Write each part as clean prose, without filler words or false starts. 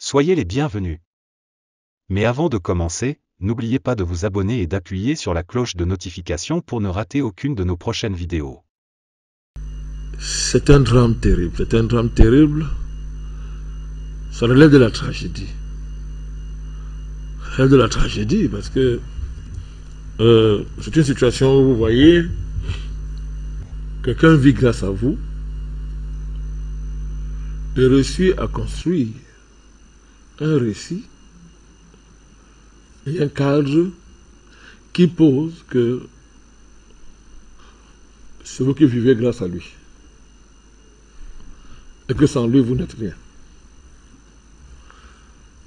Soyez les bienvenus. Mais avant de commencer, n'oubliez pas de vous abonner et d'appuyer sur la cloche de notification pour ne rater aucune de nos prochaines vidéos. C'est un drame terrible, c'est un drame terrible. Ça relève de la tragédie. Ça relève de la tragédie parce que c'est une situation où vous voyez, quelqu'un vit grâce à vous et réussit à construire un récit et un cadre qui pose que c'est vous qui vivez grâce à lui et que sans lui vous n'êtes rien.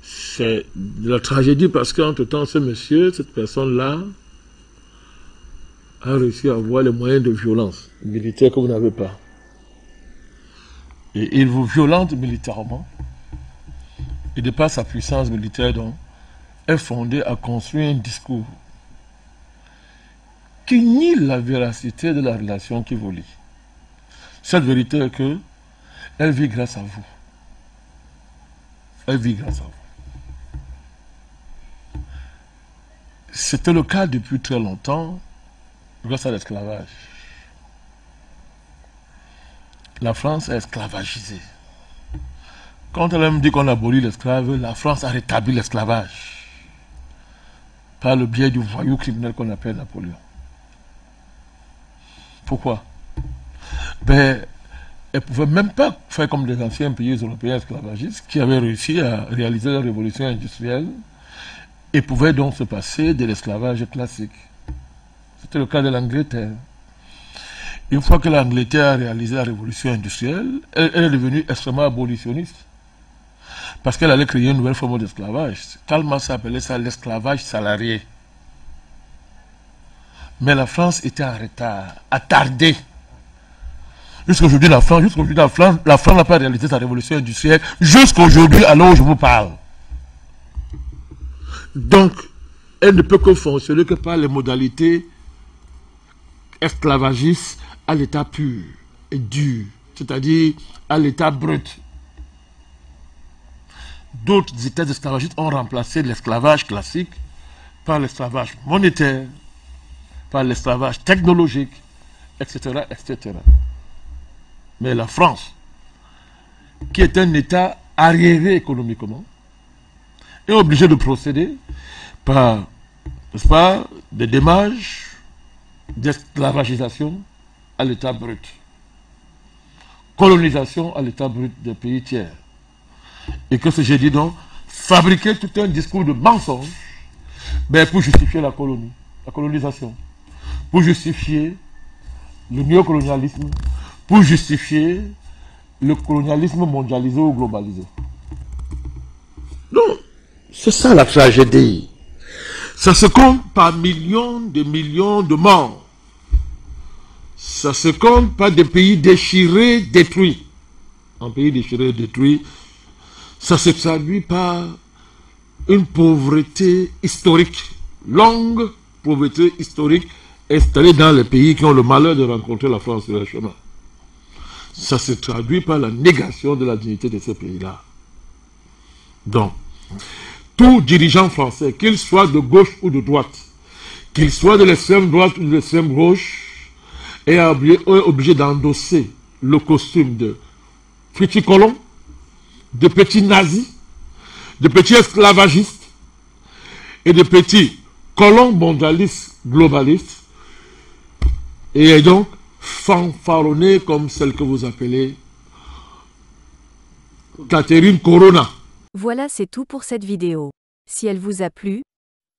C'est de la tragédie parce qu'entre-temps ce monsieur, cette personne-là a réussi à avoir les moyens de violence militaire que vous n'avez pas. Et il vous violente militairement et de par sa puissance militaire donc est fondé à construire un discours qui nie la véracité de la relation qui vous lie. Cette vérité est que elle vit grâce à vous. Elle vit grâce à vous. C'était le cas depuis très longtemps grâce à l'esclavage. La France est esclavagisée. Quand elle me dit qu'on abolit l'esclave, la France a rétabli l'esclavage par le biais du voyou criminel qu'on appelle Napoléon. Pourquoi? Elle ne pouvait même pas faire comme les anciens pays européens esclavagistes qui avaient réussi à réaliser la révolution industrielle et pouvaient donc se passer de l'esclavage classique. C'était le cas de l'Angleterre. Une fois que l'Angleterre a réalisé la révolution industrielle, elle est devenue extrêmement abolitionniste. Parce qu'elle allait créer une nouvelle forme d'esclavage. Karl Marx appelait ça l'esclavage salarié. Mais la France était en retard, attardée. Jusqu'aujourd'hui, la France n'a pas réalisé sa révolution industrielle. Jusqu'aujourd'hui, alors je vous parle. Donc, elle ne peut que fonctionner que par les modalités esclavagistes à l'état pur et dur, c'est-à-dire à l'état brut. D'autres états esclavagistes ont remplacé l'esclavage classique par l'esclavage monétaire, par l'esclavage technologique, etc., etc. Mais la France, qui est un État arriéré économiquement, est obligée de procéder par, n'est-ce pas, des démarches d'esclavagisation à l'état brut, colonisation à l'état brut des pays tiers. Et que ce j'ai dit donc, fabriquer tout un discours de mensonge pour justifier la colonisation, pour justifier le néocolonialisme, pour justifier le colonialisme mondialisé ou globalisé. Non, c'est ça la tragédie. Ça se compte par millions de morts. Ça se compte par des pays déchirés, détruits. Un pays déchiré, détruit, ça se traduit par une pauvreté historique, longue pauvreté historique installée dans les pays qui ont le malheur de rencontrer la France sur leur chemin. Ça se traduit par la négation de la dignité de ces pays-là. Donc, tout dirigeant français, qu'il soit de gauche ou de droite, qu'il soit de l'extrême droite ou de l'extrême gauche, est obligé d'endosser le costume de petits colons, de petits nazis, de petits esclavagistes et de petits colons mondialistes, globalistes, et donc fanfaronnés comme celle que vous appelez Catherine Corona. Voilà, c'est tout pour cette vidéo. Si elle vous a plu,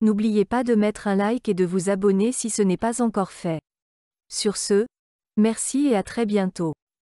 n'oubliez pas de mettre un like et de vous abonner si ce n'est pas encore fait. Sur ce, merci et à très bientôt.